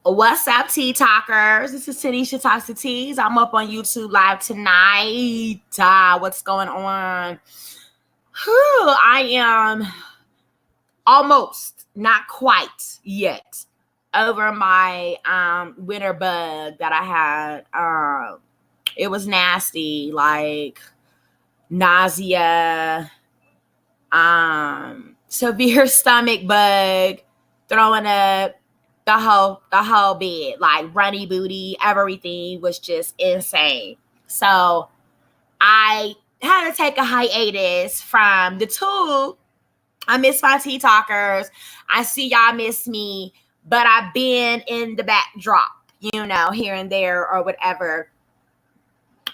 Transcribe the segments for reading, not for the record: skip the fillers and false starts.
What's up, Tea Talkers? This is Tanisha Talks to Teas. I'm up on YouTube Live tonight. What's going on? I am almost, not quite yet, over my winter bug that I had. It was nasty, like nausea, severe stomach bug, throwing up, the whole bed, like runny booty, everything was just insane. So I had to take a hiatus from the tube. I miss my tea talkers. I see y'all miss me, but I've been in the backdrop, here and there or whatever.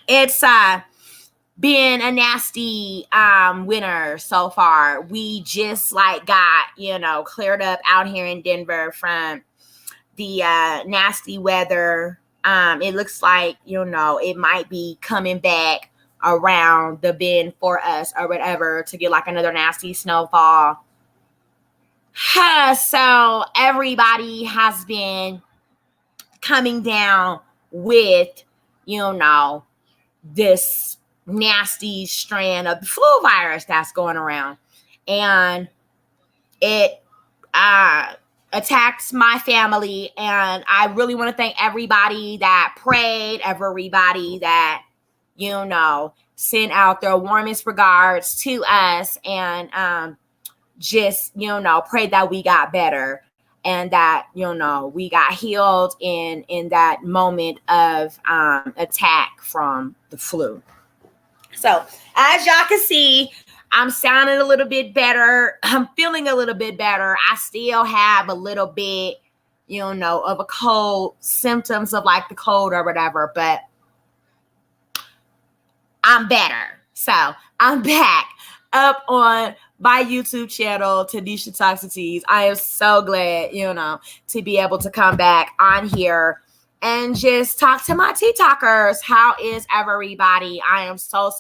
It's been a nasty winter so far. We just got, cleared up out here in Denver from the nasty weather. It looks like, it might be coming back around the bend for us or whatever to get like another nasty snowfall. So everybody has been coming down with, this nasty strand of the flu virus that's going around. And it attacked my family, and I really want to thank everybody that prayed, everybody that sent out their warmest regards to us, and just prayed that we got better and that we got healed in that moment of attack from the flu. So as y'all can see, I'm sounding a little bit better. I'm feeling a little bit better. I still have a little bit, of a cold, symptoms of like the cold or whatever, but I'm better. So I'm back up on my YouTube channel, Tanisha Talks to Teas. I am so glad, to be able to come back on here and just talk to my tea talkers. How is everybody? I am so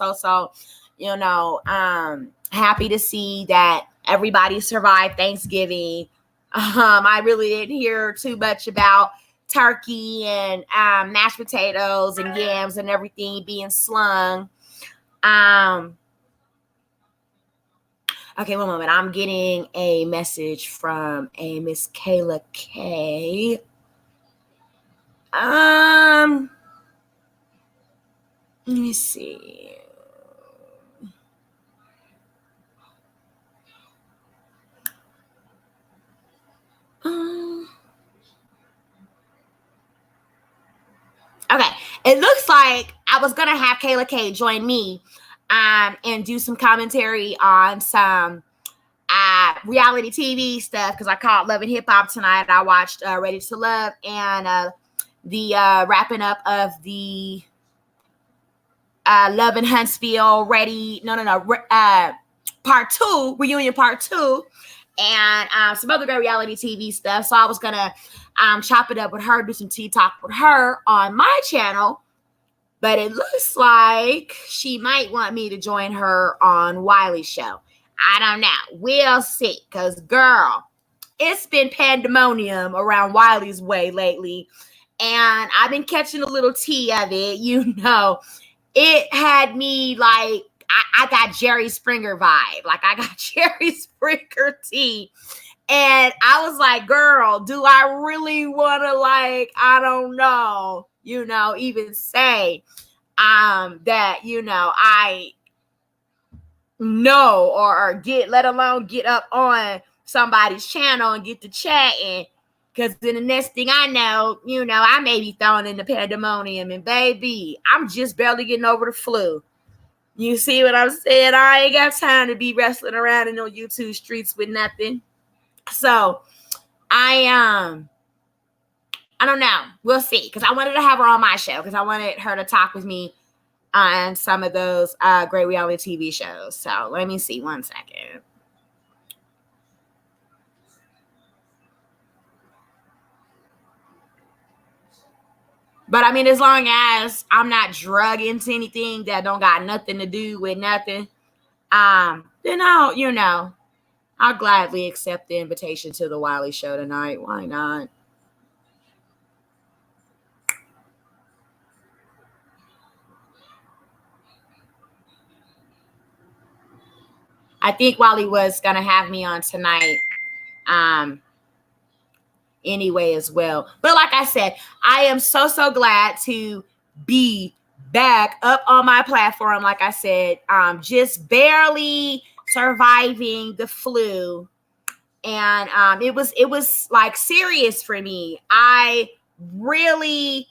happy to see that everybody survived Thanksgiving. I really didn't hear too much about turkey and mashed potatoes and yams and everything being slung. Okay, one moment. I'm getting a message from a Miss Kayla K. Let me see. Okay, it looks like I was gonna have Kayla K join me and do some commentary on some reality TV stuff, because I caught Love and Hip Hop tonight. I watched Ready to Love and the wrapping up of the Love and Huntsville part 2, reunion part 2, and some other great reality TV stuff. So I was gonna chop it up with her, do some tea talk with her on my channel. But it looks like she might want me to join her on Wiley's show. I don't know. We'll see. Because, girl, it's been pandemonium around Wiley's way lately. And I've been catching a little tea of it. It had me like, I got Jerry Springer vibe. Like, I got Jerry Springer tea. And I was like, girl, do I really want to, I don't know, even say that, I know or get, let alone get up on somebody's channel and get to chatting. Because then the next thing I know, I may be thrown in the pandemonium. And baby, I'm just barely getting over the flu. You see what I'm saying? I ain't got time to be wrestling around in no YouTube streets with nothing. So I don't know. We'll see. Because I wanted to have her on my show. Because I wanted her to talk with me on some of those great reality TV shows. So let me see 1 second. But I mean, as long as I'm not drug into anything that don't got nothing to do with nothing, then I'll gladly accept the invitation to the Wiley show tonight. Why not? I think Wally was gonna have me on tonight. Anyway as well. But like I said, I am so glad to be back up on my platform. Like I said, just barely surviving the flu. And it was like serious for me. I really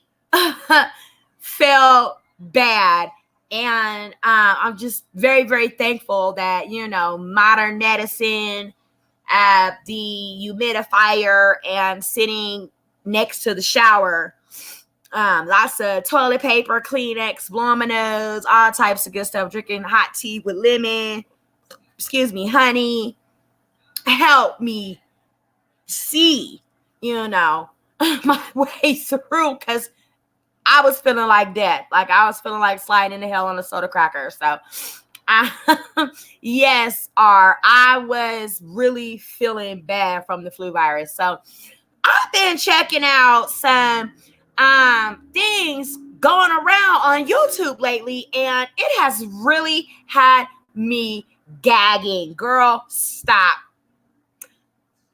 felt bad. And I'm just very thankful that, modern medicine, the humidifier, and sitting next to the shower, lots of toilet paper, Kleenex, blowing my nose, all types of good stuff, drinking hot tea with lemon, honey, help me see, my way through, because I was feeling like death. Like I was feeling like sliding into hell on a soda cracker. So yes, I was really feeling bad from the flu virus. So I've been checking out some things going around on YouTube lately, and it has really had me gagging. Girl, stop.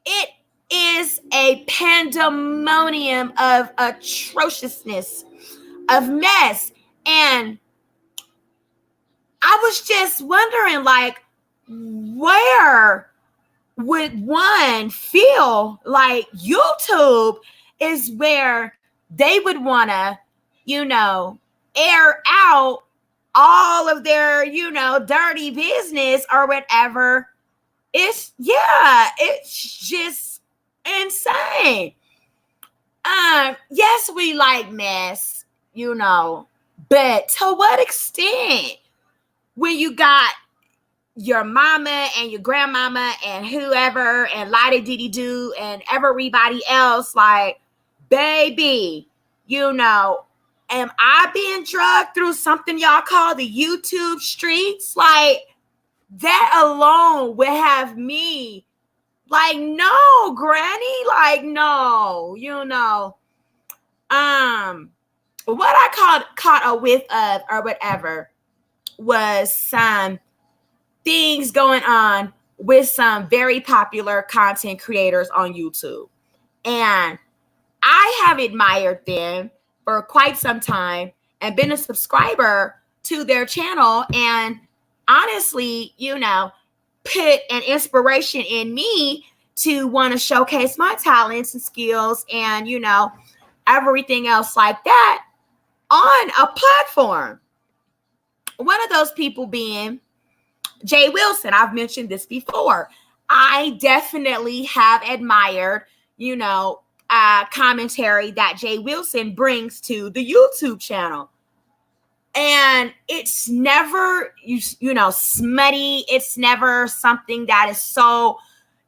It is a pandemonium of atrociousness, of mess. And I was just wondering, like, where would one feel like YouTube is where they would want to, air out all of their, dirty business or whatever. It's just insane. Yes, we like mess, but to what extent? When you got your mama and your grandmama and whoever and Lottie Diddy Doo and everybody else, like, baby, am I being drugged through something y'all call the YouTube streets? Like, that alone would have me like, no, granny, like, no, what I caught a whiff of or whatever was some things going on with some very popular content creators on YouTube. And I have admired them for quite some time and been a subscriber to their channel, and honestly, put an inspiration in me to want to showcase my talents and skills and, everything else like that on a platform. One of those people being Jay Wilson. I've mentioned this before. I definitely have admired, commentary that Jay Wilson brings to the YouTube channel. And it's never, smutty. It's never something that is so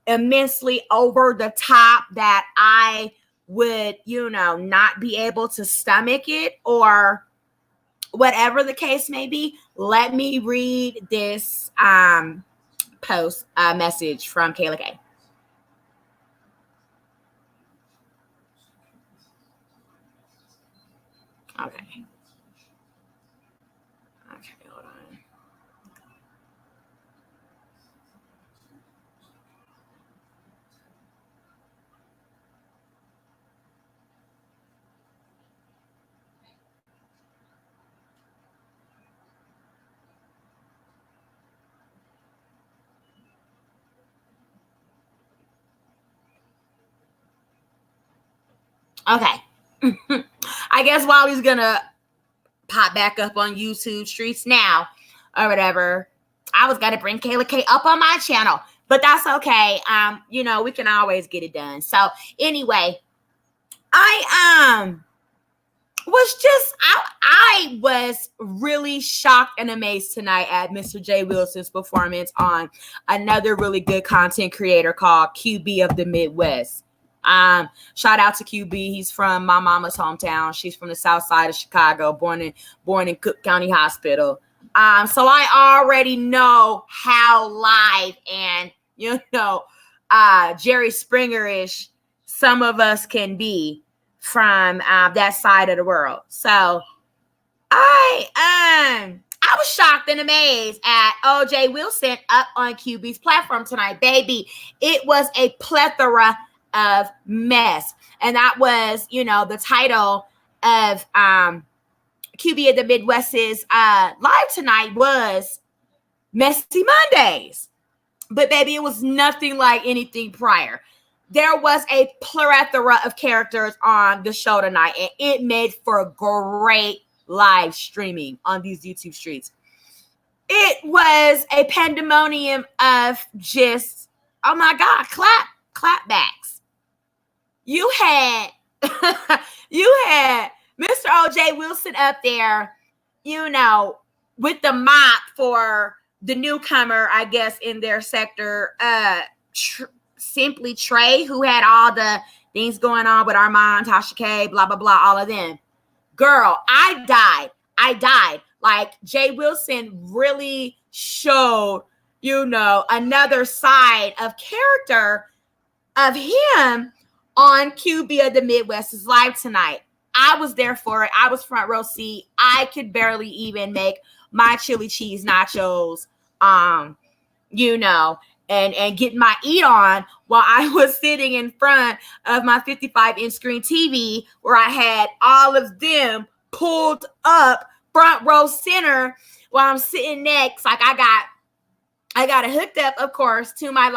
immensely over the top that I would, not be able to stomach it or whatever the case may be. Let me read this message from Kayla K. Okay. Hold on. Okay. I guess Wally's gonna pop back up on YouTube streets now or whatever. I was gonna bring Kayla K up on my channel, but that's okay. We can always get it done. So anyway, I was really shocked and amazed tonight at Mr. Jay Wilson's performance on another really good content creator called QB of the Midwest. Shout out to QB. He's from my mama's hometown. She's from the south side of Chicago, born in Cook County Hospital. So I already know how live and Jerry Springer-ish some of us can be from that side of the world. So I I was shocked and amazed at OJ Wilson up on QB's platform tonight, baby. It was a plethora of mess. And that was, the title of QB of the Midwest's live tonight was Messy Mondays. But baby, it was nothing like anything prior. There was a plethora of characters on the show tonight, and it made for great live streaming on these YouTube streets. It was a pandemonium of just, oh my God, clapbacks. You had Mr. OJ Wilson up there, with the mop for the newcomer, I guess, in their sector, Simply Trey, who had all the things going on with Armand, Tasha K, blah, blah, blah, all of them. Girl, I died. Like, Jay Wilson really showed, another side of character of him on QB of the Midwest's live tonight. I was there for it. I was front row seat. I could barely even make my chili cheese nachos, and get my eat on while I was sitting in front of my 55-inch screen TV where I had all of them pulled up front row center while I'm sitting next. Like I got it hooked up, of course, to my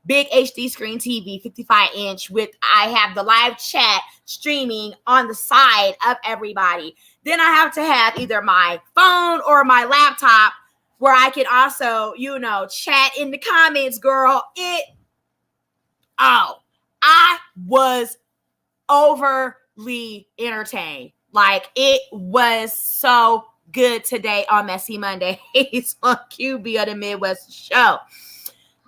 big HD screen TV, 55-inch I have the live chat streaming on the side of everybody. Then I have to have either my phone or my laptop where I can also, chat in the comments, girl. I was overly entertained. Like, it was so good today on Messy Mondays on QB of the Midwest show.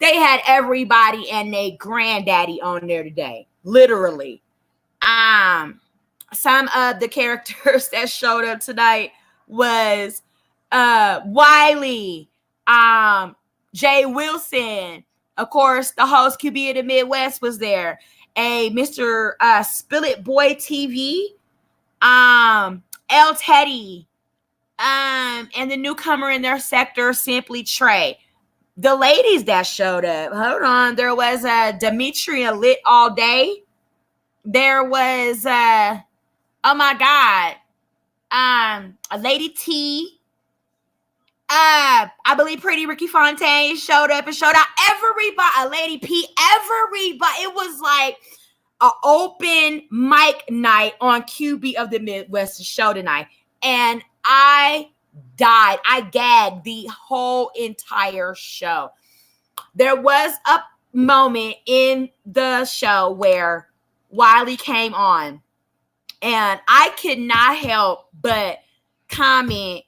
They had everybody and their granddaddy on there today, literally. Some of the characters that showed up tonight was Wiley, Jay Wilson, of course, the host QB of the Midwest was there. A Mr. Spill It Boy TV, L Teddy, and the newcomer in their sector, Simply Trey. The ladies that showed up, hold on, there was Demetria Lit All Day. There was oh my God, a Lady T. I believe Pretty Ricky Fontaine showed up and showed out. Everybody, a Lady P, everybody. It was like an open mic night on QB of the Midwest show tonight. And I died. I gagged the whole entire show. There was a moment in the show where Wiley came on, and I could not help but comment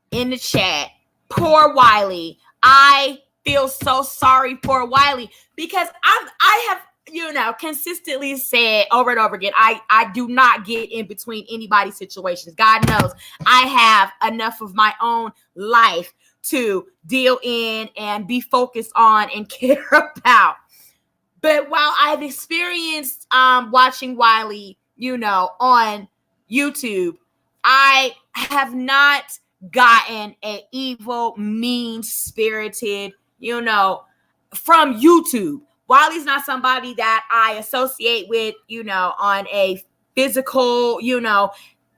in the chat, poor Wiley. I feel so sorry for Wiley because I have, consistently said over and over again, I do not get in between anybody's situations. God knows I have enough of my own life to deal in and be focused on and care about. But while I've experienced watching Wiley, on YouTube, I have not gotten an evil, mean-spirited, from YouTube. Wiley's not somebody that I associate with, on a physical,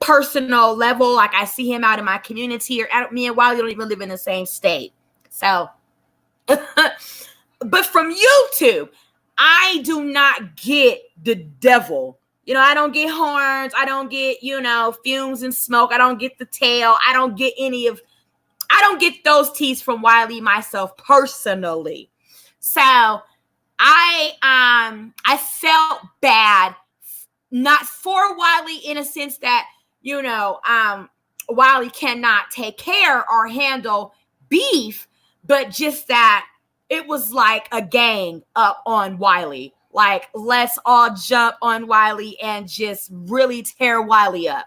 personal level. Like I see him out in my community, or me and Wiley don't even live in the same state. So, but from YouTube, I do not get the devil. I don't get horns. I don't get, fumes and smoke. I don't get the tail. I don't get those teas from Wiley myself personally. So I felt bad, not for Wiley in a sense that, Wiley cannot take care or handle beef, but just that it was like a gang up on Wiley. Like, let's all jump on Wiley and just really tear Wiley up.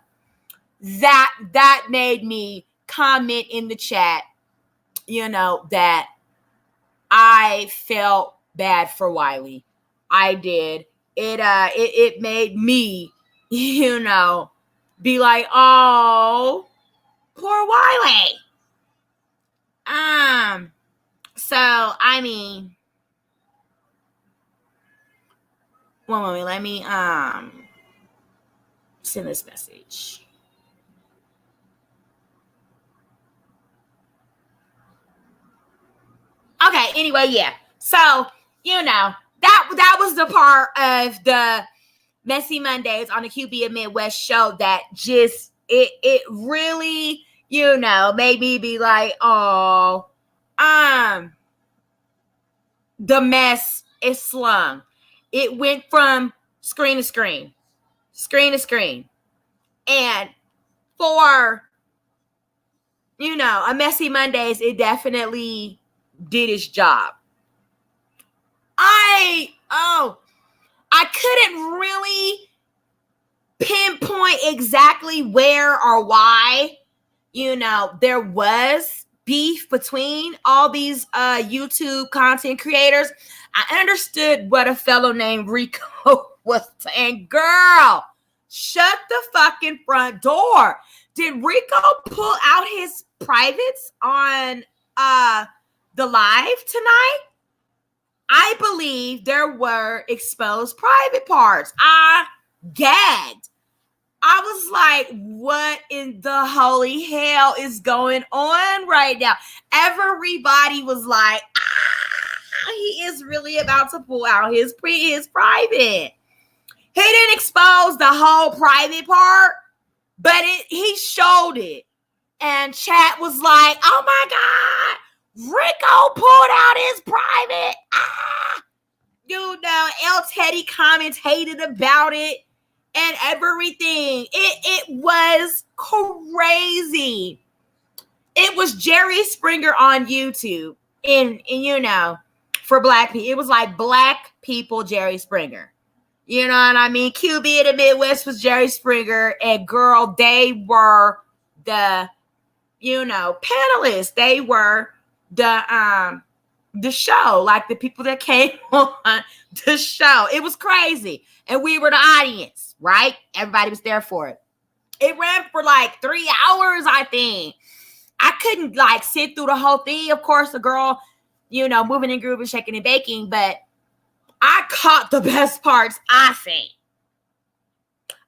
That made me comment in the chat, that I felt bad for Wiley. I did. It made me, be like, oh, Poor Wiley. So I mean, one moment, let me send this message. Okay, anyway, yeah. So, that was the part of the Messy Mondays on the QB of Midwest show that just it really, made me be like, oh, the mess is slung. It went from screen to screen, screen to screen. And for, a Messy Mondays, it definitely did its job. I couldn't really pinpoint exactly where or why, there was beef between all these YouTube content creators. I understood what a fellow named Rico was saying. Girl, shut the fucking front door. Did Rico pull out his privates on the live tonight? I believe there were exposed private parts. I gagged. I was like, what in the holy hell is going on right now? Everybody was like, he is really about to pull out his private. He didn't expose the whole private part, but he showed it. And chat was like, oh my God, Rico pulled out his private. El Teddy commentated about it and everything. It was crazy. It was Jerry Springer on YouTube. And for black people, it was like black people Jerry Springer. You know what I mean? QB in the Midwest was Jerry Springer. And girl, they were the, panelists. They were the show, like the people that came on the show. It was crazy. And we were the audience, right? Everybody was there for it. It ran for like 3 hours, I think. I couldn't sit through the whole thing. Of course, the girl, moving and grooving, shaking and baking, but I caught the best parts, I think.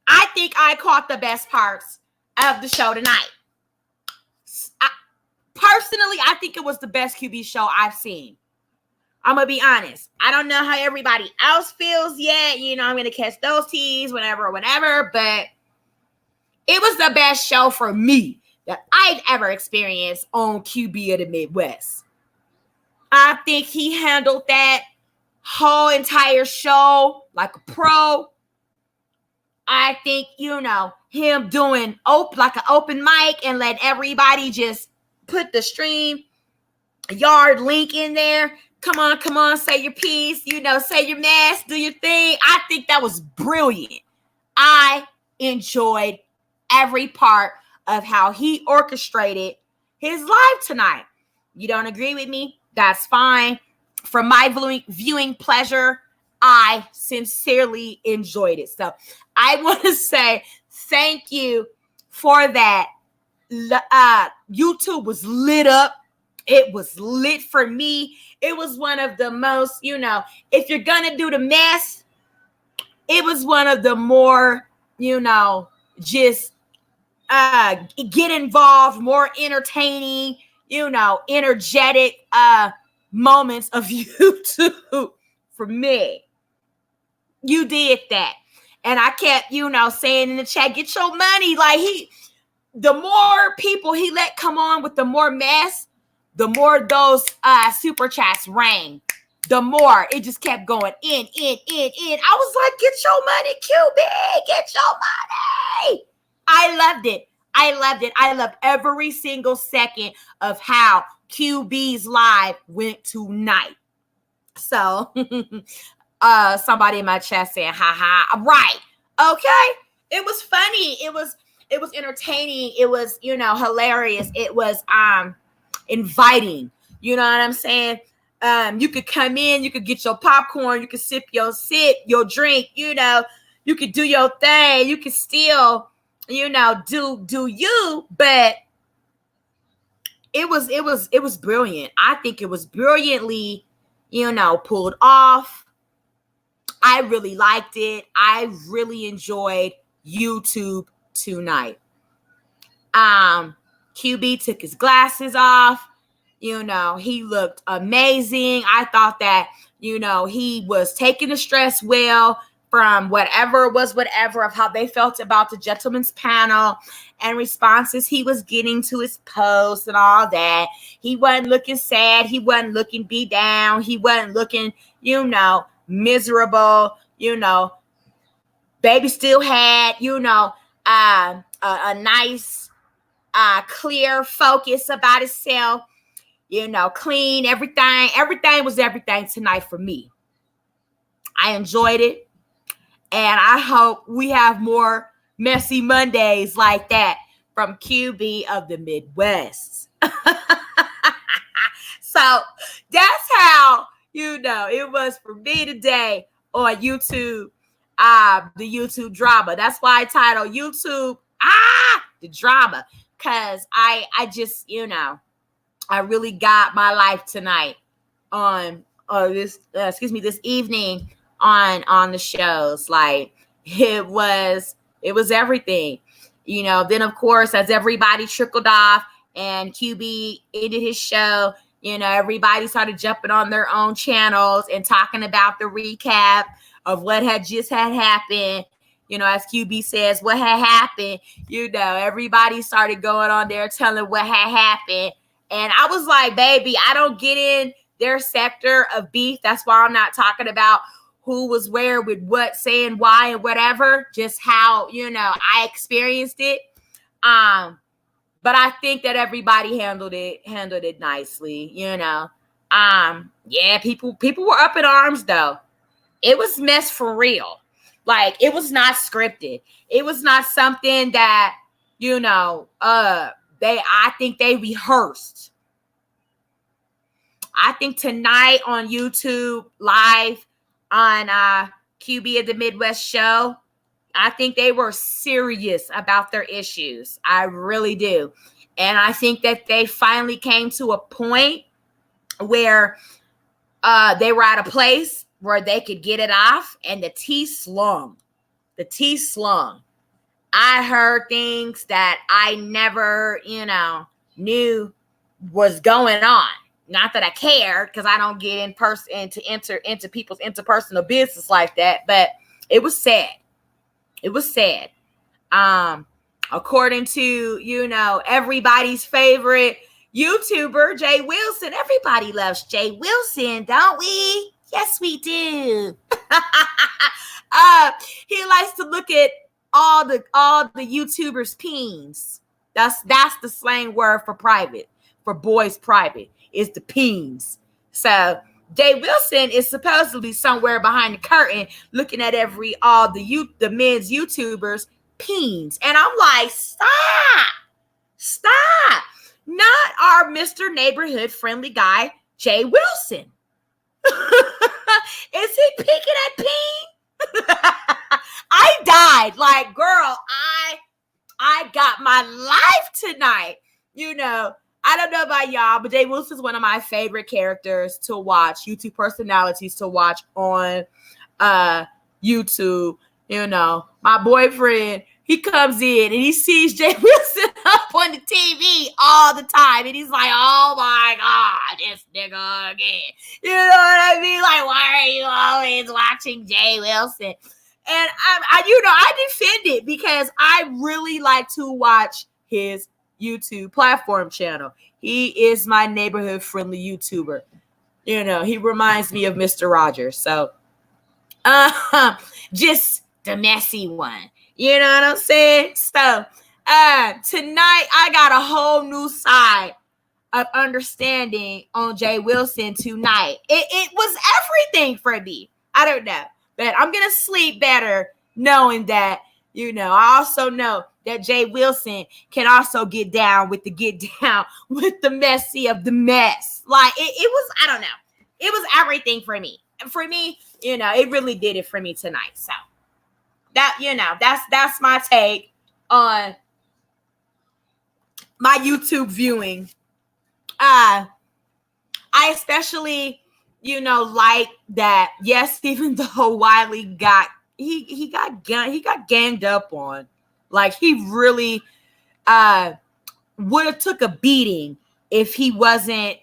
I think I caught the best parts of the show tonight. Personally, I think it was the best QB show I've seen. I'm going to be honest. I don't know how everybody else feels yet. I'm going to catch those teas, whatever, but it was the best show for me that I've ever experienced on QB of the Midwest. I think he handled that whole entire show like a pro. I think, him doing like an open mic and let everybody just put the stream yard link in there. Come on, say your piece, say your mess, do your thing. I think that was brilliant. I enjoyed every part of how he orchestrated his live tonight. You don't agree with me? That's fine. For my viewing pleasure, I sincerely enjoyed it. So I want to say thank you for that. YouTube was lit up. It was lit for me. It was one of the most, if you're going to do the mess, it was one of the more, just get involved, more entertaining, energetic moments of YouTube for me. You did that. And I kept, saying in the chat, get your money. The more people he let come on with the more mess, the more those super chats rang. The more it just kept going in. I was like, get your money, QB, get your money. I loved it. I loved every single second of how QB's live went tonight. So somebody in my chat saying, ha. Right. Okay. It was funny. It was entertaining. It was, hilarious. It was inviting. You know what I'm saying? You could come in, you could get your popcorn, you could sip your drink, you could do your thing, you could still, do you, but it was brilliant. I think it was brilliantly, pulled off. I really liked it. I really enjoyed YouTube tonight. QB took his glasses off. He looked amazing. I thought that, he was taking the stress well from whatever of how they felt about the gentleman's panel and responses he was getting to his post and all that. He wasn't looking sad. He wasn't looking beat down. He wasn't looking, miserable. Baby still had, a nice, clear focus about himself. Clean, everything was everything tonight for me. I enjoyed it. And I hope we have more messy Mondays like that from QB of the Midwest. So that's how, it was for me today on YouTube, the YouTube drama. That's why I titled YouTube, the drama. Because I just, I really got my life tonight on this evening on the shows. Like it was everything. Then of course, as everybody trickled off and QB ended his show, everybody started jumping on their own channels and talking about the recap of what had just happened. As QB says, what had happened, everybody started going on there telling what had happened. And I was like, baby, I don't get in their sector of beef. That's why I'm not talking about who was where with what, saying why and whatever, just how, I experienced it. But I think that everybody handled it nicely, Yeah, people were up in arms though. It was mess for real. Like it was not scripted. It was not something that, I think they rehearsed. I think tonight on YouTube live on QB of the Midwest show, I think they were serious about their issues. I really do. And I think that they finally came to a point where they were at a place where they could get it off, and the tea slung. I heard things that I never, knew was going on. Not that I cared, because I don't get into people's interpersonal business like that, but it was sad. It was sad. According to, everybody's favorite YouTuber, Jay Wilson. Everybody loves Jay Wilson, don't we? Yes, we do. He likes to look at all the YouTubers' peens. That's the slang word for private, for boys' private, is the peens. So Jay Wilson is supposedly somewhere behind the curtain looking at all the men's YouTubers' peens. And I'm like, stop. Not our Mr. Neighborhood friendly guy, Jay Wilson. Is he picking at peen? I died. Like, girl, I got my life tonight. I don't know about y'all, but Jay Wilson's one of my favorite characters to watch, YouTube personalities to watch on YouTube. My boyfriend, he comes in and he sees Jay Wilson up on the TV all the time. And he's like, oh my God, this nigga again. You know what I mean? Like, why are you always watching Jay Wilson? And I defend it because I really like to watch his YouTube platform channel. He is my neighborhood friendly YouTuber. He reminds me of Mr. Rogers. So, just the messy one. You know what I'm saying? So, tonight I got a whole new side of understanding on Jay Wilson tonight. It was everything for me. I don't know, but I'm going to sleep better knowing that, I also know that Jay Wilson can also get down with the messy of the mess. Like it was, I don't know. It was everything for me. For me, it really did it for me tonight. So that, that's my take on my YouTube viewing I especially, like that. Yes, even though Wiley got ganged up on, like he really would have took a beating if he wasn't,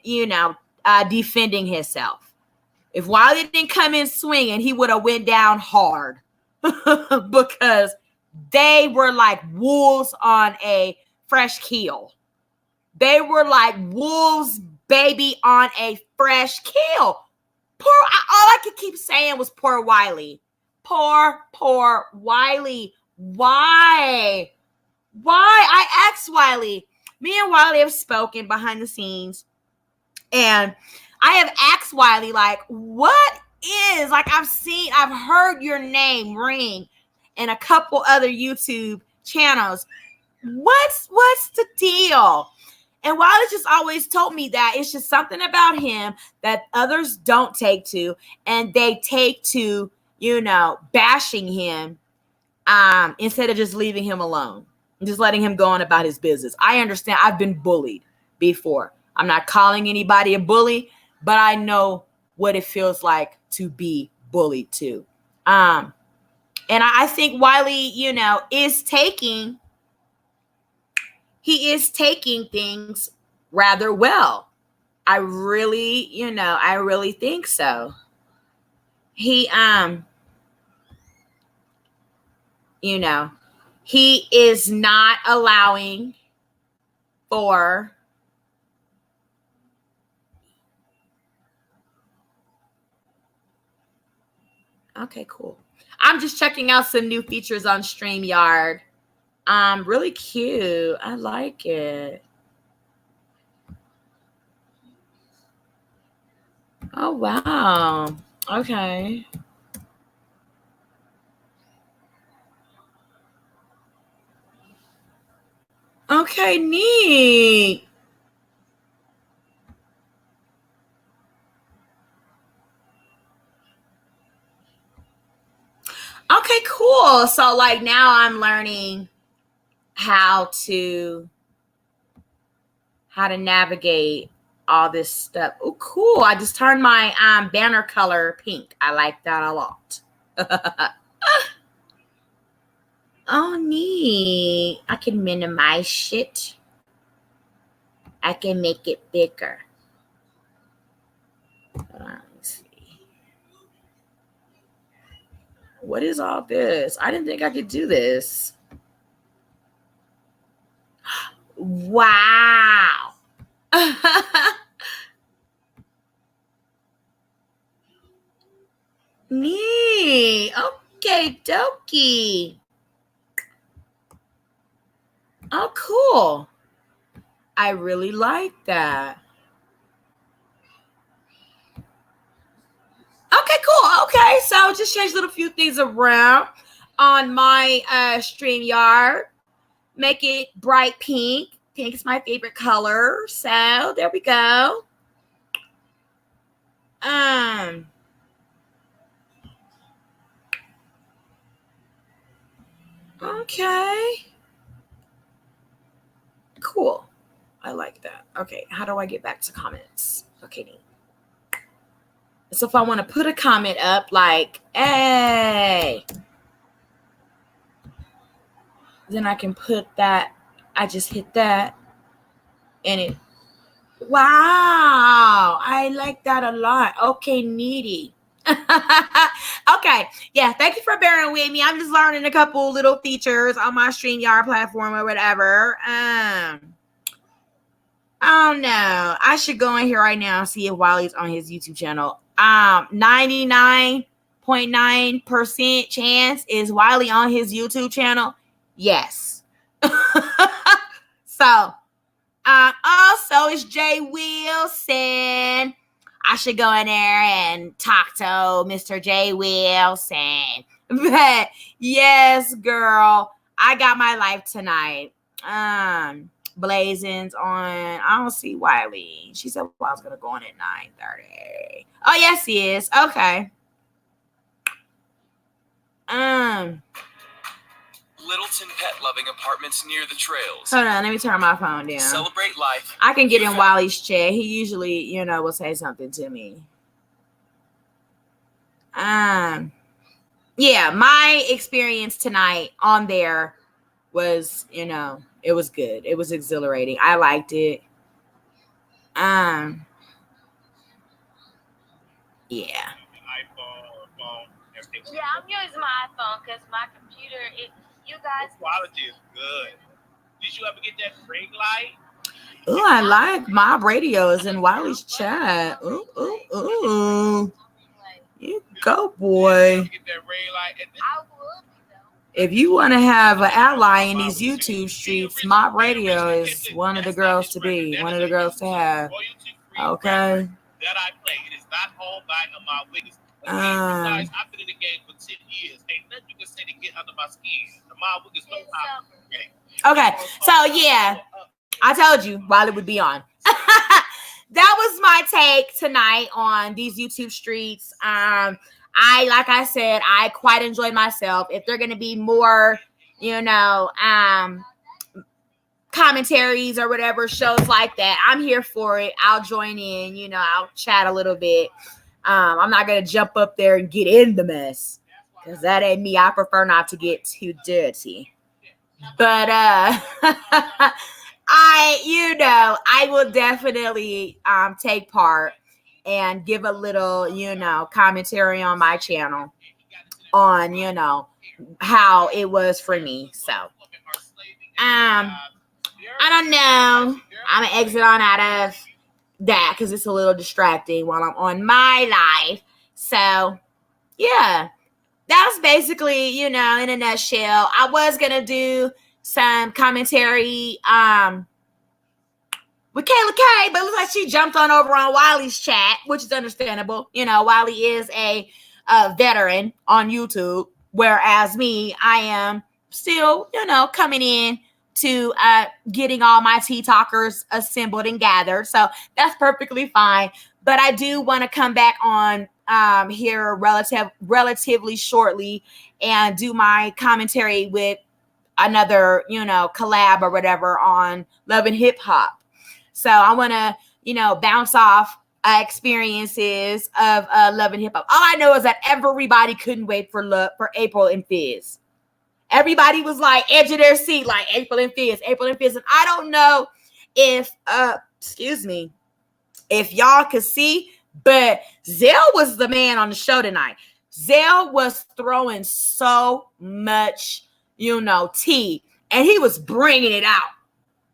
defending himself. If Wiley didn't come in swinging, he would have went down hard because they were like wolves on a fresh kill. They were like wolves, baby, on a fresh kill. All I could keep saying was poor Wiley. Poor Wiley. Why? I asked Wiley. Me and Wiley have spoken behind the scenes. And I have asked Wiley, like, what is, like, I've heard your name ring in a couple other YouTube channels. What's the deal? And Wiley just always told me that it's just something about him that others don't take to, and they take to, bashing him instead of just leaving him alone, just letting him go on about his business. I understand. I've been bullied before. I'm not calling anybody a bully, but I know what it feels like to be bullied too. And I think Wiley, is taking things rather well. I really think so. He, he is not allowing for okay, cool. I'm just checking out some new features on StreamYard. Really cute. I like it. Oh, wow. Okay. Okay, neat. Okay, cool. So like now I'm learning how to navigate all this stuff. Oh, cool. I just turned my banner color pink. I like that a lot. Oh, neat. I can minimize shit. I can make it bigger. Hold on, let's see. What is all this? I didn't think I could do this. Wow. Neat. Okay, dokie. Oh, cool. I really like that. Okay, cool. Okay, so just change a little few things around on my StreamYard. Make it bright pink. Pink is my favorite color. So there we go. Okay. Cool. I like that. Okay, how do I get back to comments? Okay, neat. So if I want to put a comment up like, hey, then I can put that. I just hit that and it, wow, I like that a lot. Okay, needy. Okay, yeah, thank you for bearing with me. I'm just learning a couple little features on my StreamYard platform or whatever. I don't know. I should go in here right now and see if Wiley's on his YouTube channel. 99.9% chance is Wiley on his YouTube channel. Yes. So, also it's Jay Wilson. I should go in there and talk to Mr. Jay Wilson. But yes, girl, I got my life tonight. Blazing's on. I don't see Wiley. She said, well, I was gonna go on at 9:30. Oh, yes, he is. Okay. Little Pets and pet-loving apartments near the trails. Hold on, let me turn my phone down. Celebrate life. I can get in Wally's chat. He usually, you know, will say something to me. Yeah, my experience tonight on there was, you know, it was good. It was exhilarating. I liked it. Yeah. Yeah, I'm using my iPhone because my computer, you guys. The quality is good. Did you ever get that ring light? Ooh, I like my radios in Wally's chat. Ooh. You go, boy. Get that ring light. I would, though. If you want to have an ally in these YouTube streets, my radio is one of the girls to be, one of the girls to have. Okay. That I play. It is not owned by my witness. Guys, I've been in the game for 10 years. Ain't nothing you can say to get under my skin. My witness no time. Okay, so yeah, I told you Wally would be on. That was my take tonight on these YouTube streets. Like I said, I quite enjoyed myself. If they're gonna be more, you know, commentaries or whatever, shows like that, I'm here for it. I'll join in, you know, I'll chat a little bit. I'm not gonna jump up there and get in the mess, because that ain't me. I prefer not to get too dirty. But I will definitely take part and give a little, you know, commentary on my channel on, you know, how it was for me. So I don't know. I'm gonna exit on out of that because it's a little distracting while I'm on my live. So yeah, that's basically, you know, in a nutshell. I was gonna do some commentary with Kayla K, but it looks like she jumped on over on Wiley's chat, which is understandable. You know, Wiley is a veteran on YouTube, whereas me, I am still, you know, coming in to getting all my tea talkers assembled and gathered. So that's perfectly fine. But I do want to come back on here relatively shortly and do my commentary with another, you know, collab or whatever on Love and Hip Hop. So I want to, you know, bounce off experiences of Love and Hip Hop. All I know is that everybody couldn't wait for Apryl and Fizz. Everybody was like edge of their seat, like Apryl and Fizz. And I don't know if, if y'all could see, but Zell was the man on the show tonight. Zell was throwing so much, you know, tea, and he was bringing it out.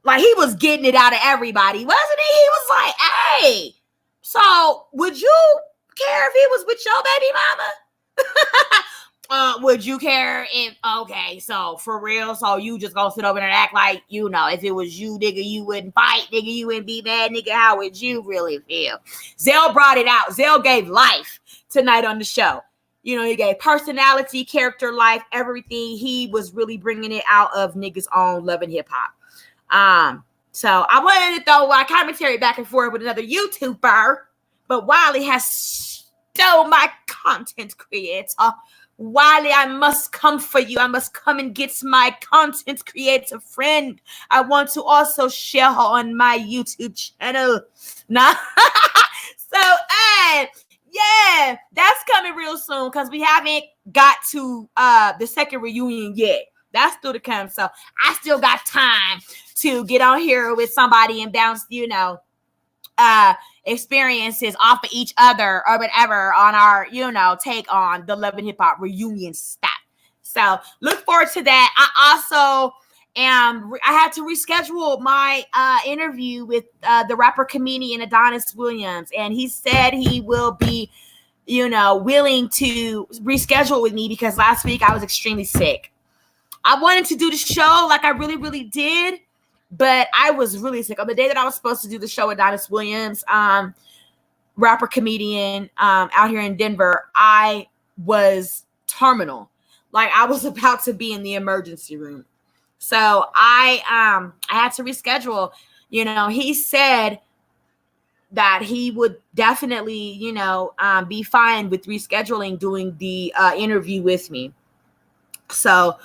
Like, he was getting it out of everybody, wasn't he? He was like, hey, so would you care if he was with your baby mama? Would you care if, okay, so for real, so you just gonna sit over there and act like, you know, if it was you, nigga, you wouldn't fight, nigga, you wouldn't be mad, nigga, how would you really feel? Zell brought it out. Zell gave life tonight on the show. You know, he gave personality, character, life, everything. He was really bringing it out of niggas on Love and Hip Hop. So I wanted to throw my commentary back and forth with another YouTuber, but Wiley has stole my content creator. Wiley, I must come for you. I must come and get my content creator friend. I want to also share her on my YouTube channel. Nah. So, yeah, that's coming real soon because we haven't got to the second reunion yet. That's still to come. So I still got time to get on here with somebody and bounce, you know, experiences off of each other or whatever on our, you know, take on the Love and Hip Hop reunion stuff. So look forward to that. I also I had to reschedule my interview with the rapper comedian Adonis Williams, and he said he will be, you know, willing to reschedule with me because last week I was extremely sick. I wanted to do the show like I really, really did, but I was really sick. On the day that I was supposed to do the show with Adonis Williams, rapper comedian out here in Denver, I was terminal. Like, I was about to be in the emergency room. So I had to reschedule. You know, he said that he would definitely, you know, be fine with rescheduling doing the interview with me. So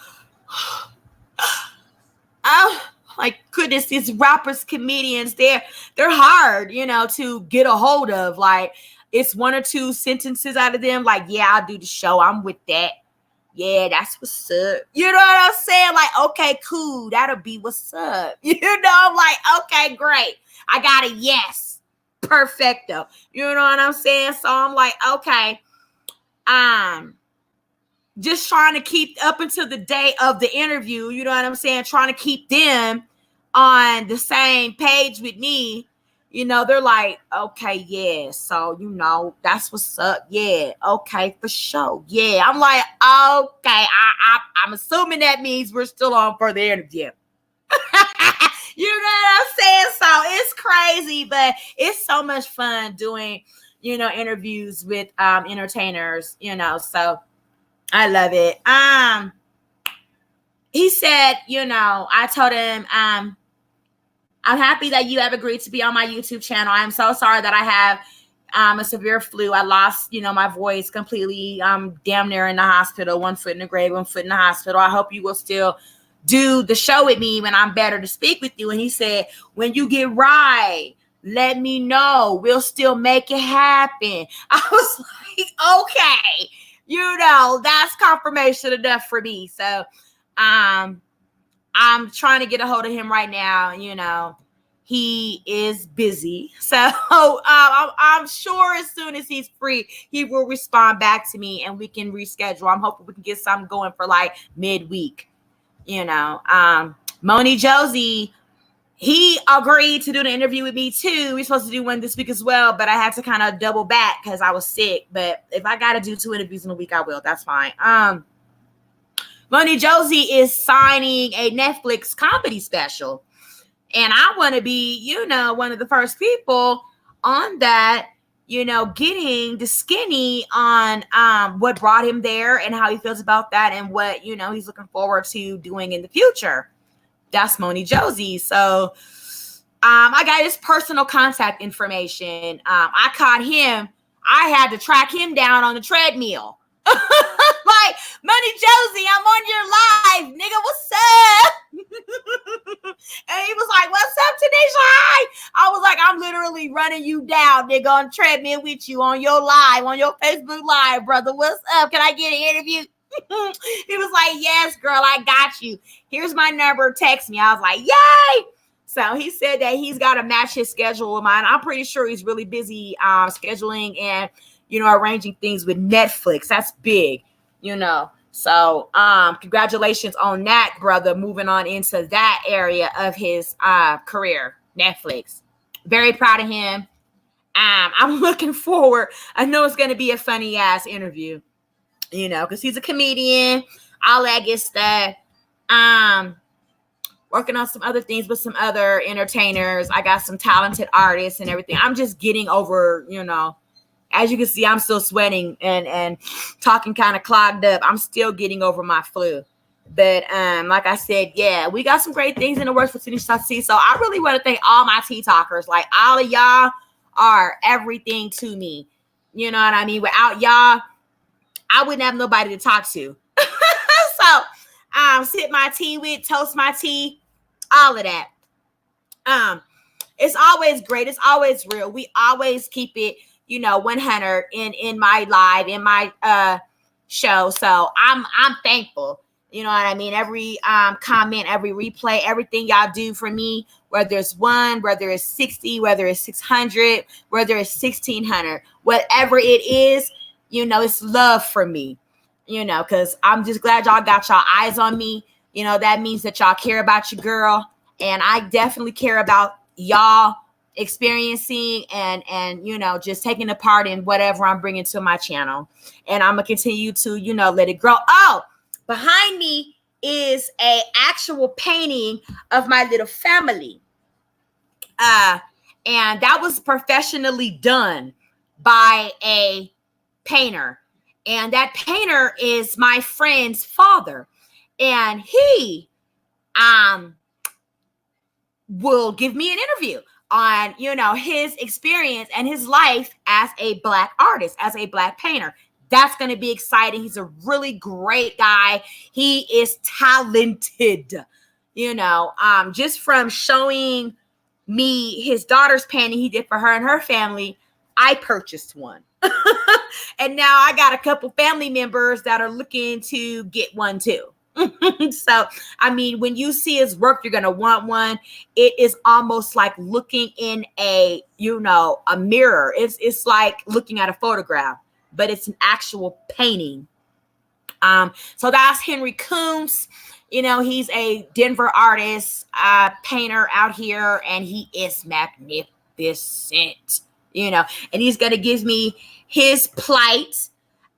oh my goodness, these rappers, comedians, they're hard, to get a hold of. Like, it's one or two sentences out of them. Like, yeah, I'll do the show. I'm with that. Yeah, that's what's up. You know what I'm saying? Like, okay, cool. That'll be what's up. I'm like, okay, great. I got a yes. Perfecto. You know what I'm saying? So I'm like, okay. Just trying to keep up until the day of the interview. You know what I'm saying? Trying to keep them on the same page with me. They're like, okay, yeah. So, that's what's up. Yeah. Okay, for sure. Yeah. I'm like, okay. I'm assuming that means we're still on for the interview. You know what I'm saying? So it's crazy, but it's so much fun doing, interviews with entertainers, so I love it. He said, I told him, I'm happy that you have agreed to be on my YouTube channel. I'm so sorry that I have a severe flu. I lost, my voice completely. I'm damn near in the hospital, 1 foot in the grave, 1 foot in the hospital. I hope you will still do the show with me when I'm better to speak with you. And he said, when you get right, let me know. We'll still make it happen. I was like, okay, that's confirmation enough for me. So, I'm trying to get a hold of him right now. He is busy. So I'm sure as soon as he's free, he will respond back to me and we can reschedule. I'm hoping we can get something going for like midweek. Moni Josie, he agreed to do the interview with me too. We're supposed to do one this week as well, but I had to kind of double back because I was sick. But if I got to do 2 interviews in a week, I will. That's fine. Moni Josie is signing a Netflix comedy special. And I want to be, one of the first people on that, getting the skinny on what brought him there and how he feels about that and what, he's looking forward to doing in the future. That's Moni Josie. So I got his personal contact information. I caught him. I had to track him down on the treadmill. Like, Moni Josie, I'm on your live, nigga. What's up? And he was like, what's up, Tanisha? Hi. I was like, I'm literally running you down, nigga, on treadmill with you on your live, on your Facebook live, brother. What's up? Can I get an interview? He was like, yes, girl, I got you. Here's my number. Text me. I was like, yay. So he said that he's got to match his schedule with mine. I'm pretty sure he's really busy scheduling and, arranging things with Netflix. That's big, So congratulations on that, brother, moving on into that area of his career, Netflix. Very proud of him. I'm looking forward. I know it's going to be a funny ass interview, because he's a comedian, all that good stuff. Working on some other things with some other entertainers. I got some talented artists and everything. I'm just getting over, as you can see, I'm still sweating and talking kind of clogged up. I'm still getting over my flu. But like I said, yeah, we got some great things in the works for Tanisha Tea. So I really want to thank all my tea talkers. Like, all of y'all are everything to me. You know what I mean? Without y'all, I wouldn't have nobody to talk to. So sip my tea with, toast my tea, all of that. It's always great. It's always real. We always keep it, 100 in my live, in my show. So I'm thankful. You know what I mean? Every comment, every replay, everything y'all do for me, whether it's 1, whether it's 60, whether it's 600, whether it's 1600, whatever it is, it's love for me, because I'm just glad y'all got y'all eyes on me. That means that y'all care about your girl. And I definitely care about y'all experiencing and just taking a part in whatever I'm bringing to my channel. And I'm going to continue to, let it grow. Oh, behind me is a actual painting of my little family. And that was professionally done by a painter. And that painter is my friend's father. And he will give me an interview on, his experience and his life as a Black artist, as a Black painter. That's going to be exciting. He's a really great guy. He is talented. just from showing me his daughter's painting he did for her and her family, I purchased one. And now I got a couple family members that are looking to get one too. So, I mean, when you see his work, you're going to want one. It is almost like looking in a mirror. It's like looking at a photograph, but it's an actual painting. So that's Henry Kuntz. He's a Denver artist, painter out here, and he is magnificent, and he's going to give me his plight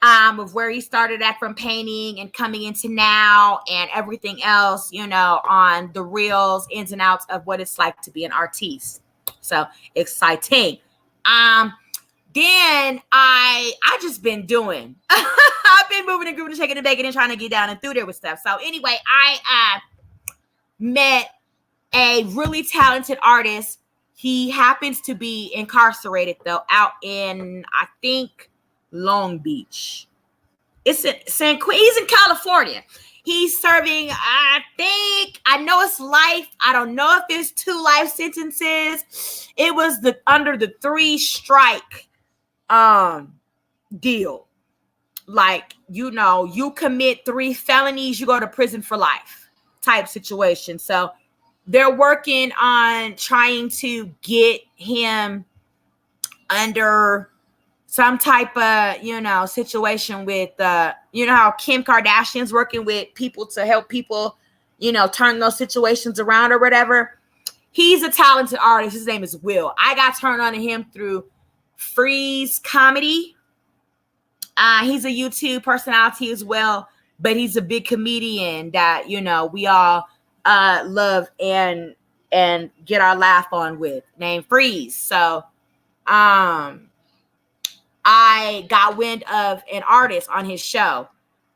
of where he started at from painting and coming into now and everything else, on the reels, ins and outs of what it's like to be an artiste. So exciting. Then I just been doing, I've been moving and grooving and shaking and baking and trying to get down and through there with stuff. So anyway, I met a really talented artist. He happens to be incarcerated though, out in, I think, Long Beach. He's in California. He's serving, I know it's life. I don't know if it's 2 life sentences. It was under the 3-strike deal. Like, you commit 3 felonies, you go to prison for life type situation. So they're working on trying to get him under some type of, situation with, how Kim Kardashian's working with people to help people, turn those situations around or whatever. He's a talented artist. His name is Will. I got turned on to him through Fizz comedy. He's a YouTube personality as well, but he's a big comedian that, we all love and get our laugh on with, named Fizz. So, I got wind of an artist on his show,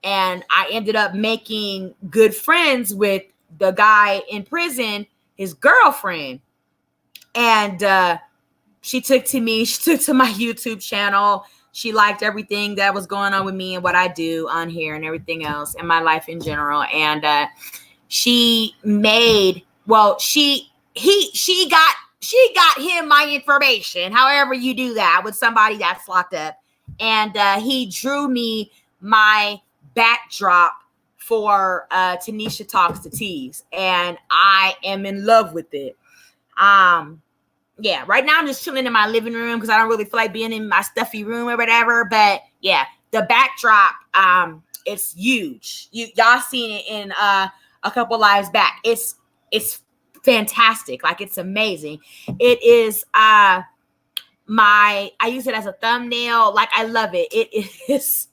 and I ended up making good friends with the guy in prison, his girlfriend. And she took to my YouTube channel. She liked everything that was going on with me and what I do on here and everything else and my life in general. And she got him my information, however you do that with somebody that's locked up. And he drew me my backdrop for Tanisha Talks to Tease. And I am in love with it. Yeah, right now I'm just chilling in my living room because I don't really feel like being in my stuffy room or whatever. But yeah, the backdrop, it's huge. Y'all seen it in a couple lives back. It's fantastic. Like, it's amazing. It is I use it as a thumbnail. Like, I love it. It's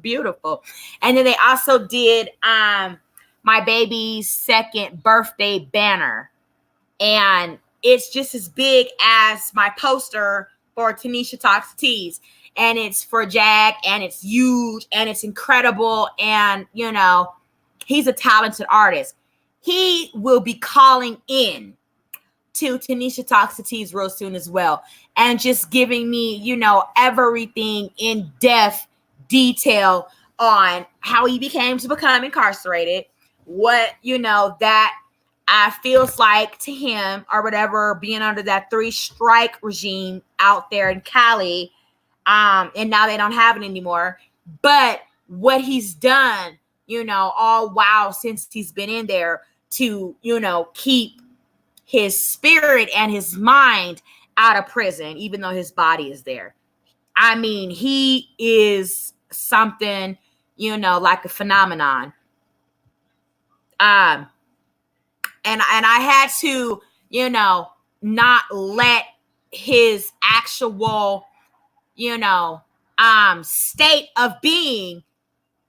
beautiful. And then they also did my baby's 2nd birthday banner, and it's just as big as my poster for Tanisha Talks to Tease, and it's for Jag, and it's huge, and it's incredible. And he's a talented artist. He will be calling in to Tanisha Talks to Tease real soon as well, and just giving me, everything in depth detail on how he became to become incarcerated, what, that feels like to him or whatever, being under that 3-strike regime out there in Cali. And now they don't have it anymore. But what he's done, all while since he's been in there to, keep his spirit and his mind out of prison, even though his body is there. I mean, he is something, like a phenomenon. And I had to, not let his actual, state of being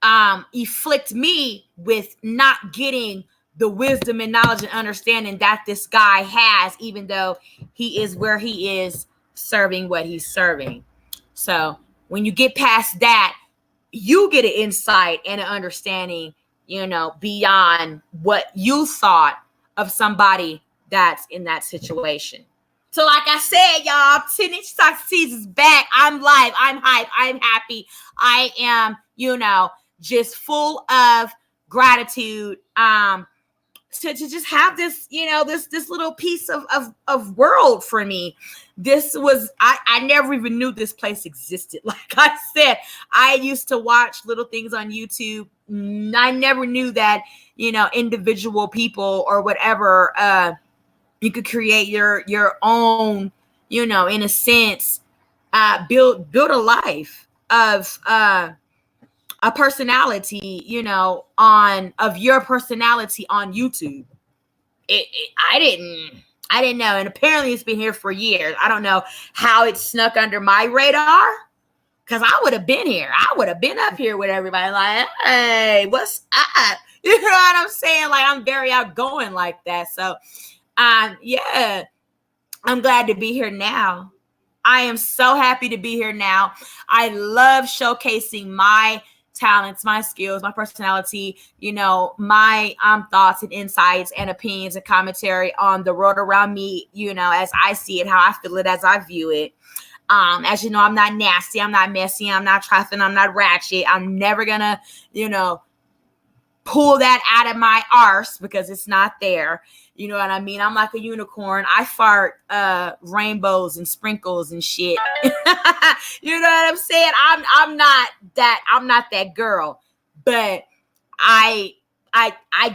afflict me with not getting the wisdom and knowledge and understanding that this guy has, even though he is where he is serving what he's serving. So when you get past that, you get an insight and an understanding, beyond what you thought of somebody that's in that situation. So like I said, y'all, Tanisha Talks to Tease is back. I'm live. I'm hype. I'm happy. I am, just full of gratitude. to just have this, this little piece of world for me. This was, I never even knew this place existed. Like I said, I used to watch little things on YouTube. I never knew that, individual people or whatever, you could create your own, in a sense, build a life of a personality, of your personality on YouTube. I didn't know. And apparently it's been here for years. I don't know how it snuck under my radar, because I would have been here. I would have been up here with everybody like, hey, what's up? You know what I'm saying? Like, I'm very outgoing like that. So, yeah, I'm glad to be here now. I am so happy to be here now. I love showcasing my talents, my skills, my personality, my thoughts and insights and opinions and commentary on the world around me, as I see it, how I feel it, as I view it. As you know, I'm not nasty, I'm not messy, I'm not trifling, I'm not ratchet. I'm never gonna, pull that out of my arse because it's not there. You know what I mean? I'm like a unicorn. I fart rainbows and sprinkles and shit. You know what I'm saying? I'm not that girl. But I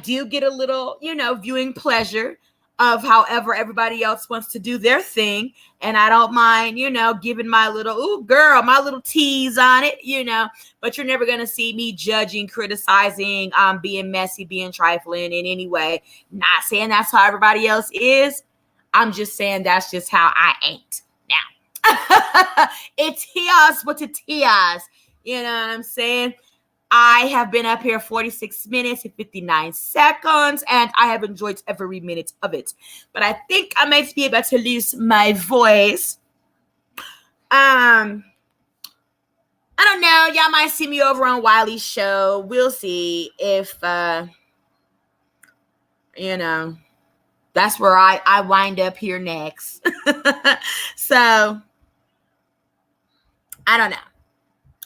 do get a little, viewing pleasure of however everybody else wants to do their thing. And I don't mind, giving my little tease on it, but you're never going to see me judging, criticizing, being messy, being trifling in any way. Not saying that's how everybody else is. I'm just saying that's just how I ain't now. It's here's what it is. You know what I'm saying? I have been up here 46 minutes and 59 seconds, and I have enjoyed every minute of it. But I think I might be able to lose my voice. I don't know. Y'all might see me over on Wiley's show. We'll see if, that's where I wind up here next. So, I don't know.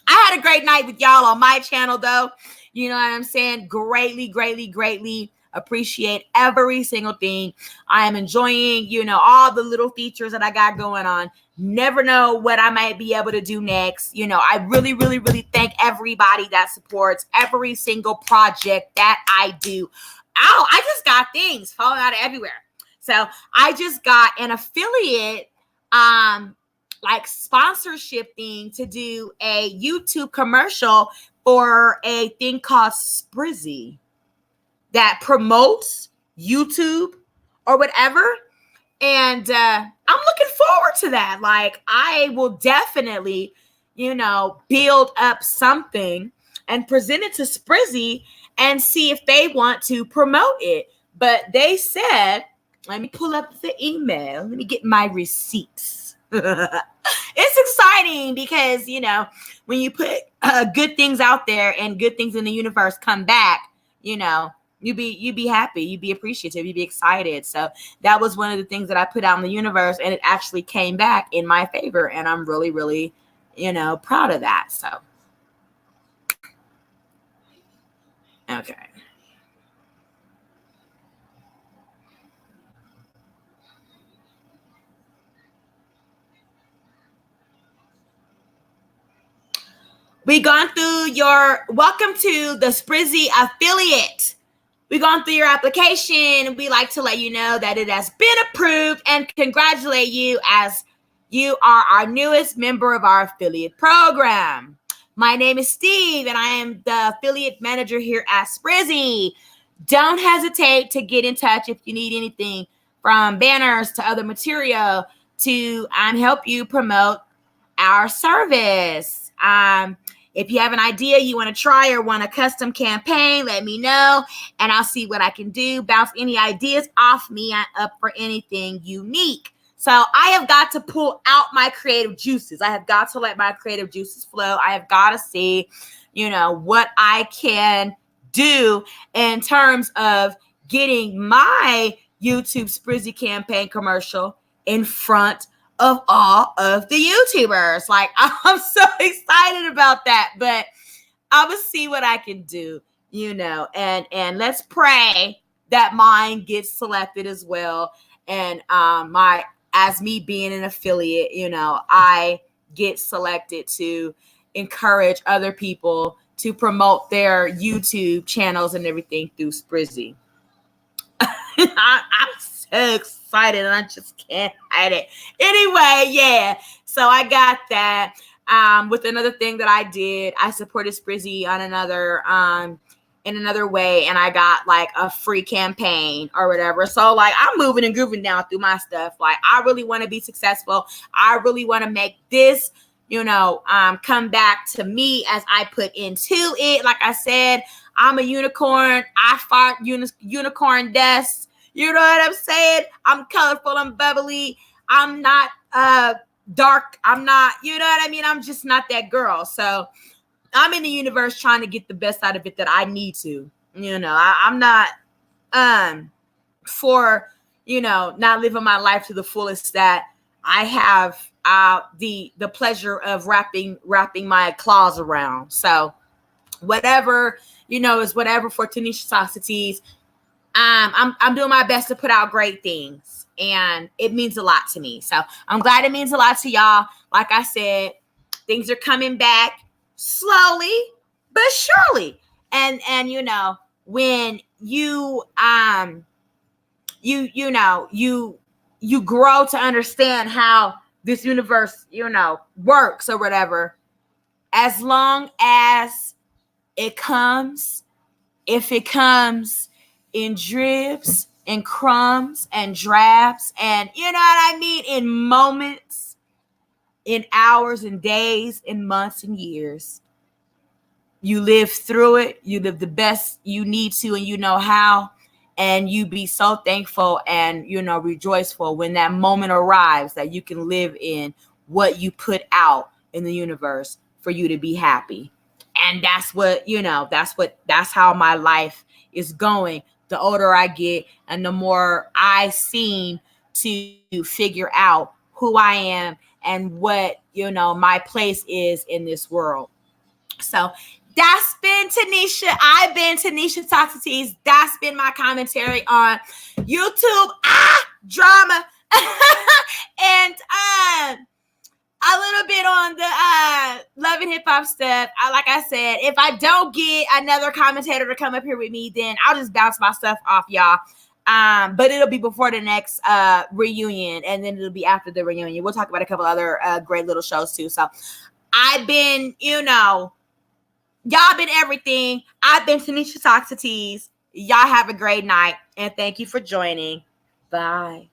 I had a great night with y'all on my channel, though. You know what I'm saying? Greatly, greatly, greatly appreciate every single thing. I am enjoying, all the little features that I got going on. Never know what I might be able to do next. I really, really, really thank everybody that supports every single project that I do. Oh, I just got things falling out of everywhere. So I just got an affiliate, sponsorship thing to do a YouTube commercial for a thing called Sprizzy that promotes YouTube or whatever. And I'm looking forward to that. Like, I will definitely, build up something and present it to Sprizzy and see if they want to promote it. But they said, let me pull up the email. Let me get my receipts. It's exciting because, when you put good things out there and good things in the universe come back, you be happy, you be appreciative, you be excited. So that was one of the things that I put out in the universe, and it actually came back in my favor. And I'm really, really, proud of that. So, okay. Welcome to the Sprizzy affiliate. We've gone through your application. We like to let you know that it has been approved and congratulate you as you are our newest member of our affiliate program. My name is Steve, and I am the affiliate manager here at Sprizzy. Don't hesitate to get in touch if you need anything from banners to other material to help you promote our service. If you have an idea you want to try or want a custom campaign, let me know, and I'll see what I can do. Bounce any ideas off me. I'm up for anything unique. So I have got to pull out my creative juices. I have got to let my creative juices flow. I have got to see, what I can do in terms of getting my YouTube Sprizzy campaign commercial in front of all of the YouTubers. Like, I'm so excited about that, but I'm gonna see what I can do, and let's pray that mine gets selected as well. And as me being an affiliate, you know, I get selected to encourage other people to promote their YouTube channels and everything through Sprizzy. I'm so excited and I just can't hide it. Anyway, yeah. So I got that. With another thing that I did, I supported Sprizzy on in another way, and I got like a free campaign or whatever. So like I'm moving and grooving down through my stuff. Like I really want to be successful. I really want to make this, you know, come back to me as I put into it. Like I said, I'm a unicorn. I fought unicorn deaths. You know what I'm saying? I'm colorful. I'm bubbly. I'm not dark. I'm not, you know what I mean? I'm just not that girl. So I'm in the universe trying to get the best out of it that I need to. You know, I'm not for, you know, not living my life to the fullest that I have the pleasure of wrapping my claws around. So whatever, you know, is whatever for Tanisha Toxicities. I'm doing my best to put out great things, and it means a lot to me. So I'm glad it means a lot to y'all. Like I said, things are coming back slowly but surely. And you know, when you you grow to understand how this universe, you know, works or whatever, as long as it comes, if it comes in dribs and crumbs and drabs and, you know what I mean, in moments, in hours and days and months and years, you live through it, you live the best you need to and you know how, and you be so thankful and, you know, rejoiceful when that moment arrives that you can live in what you put out in the universe for you to be happy. And that's what, you know, that's how my life is going. The older I get and the more I seem to figure out who I am and what, you know, my place is in this world. So that's been Tanisha. I've been Tanisha Toxicities. That's been my commentary on YouTube drama and a little bit on the love and hip hop stuff. Like I said, if I don't get another commentator to come up here with me, then I'll just bounce my stuff off y'all. But it'll be before the next reunion, and then it'll be after the reunion. We'll talk about a couple other great little shows too. So I've been, you know, y'all been everything. I've been Tanisha Toxicities. Y'all have a great night, and thank you for joining. Bye.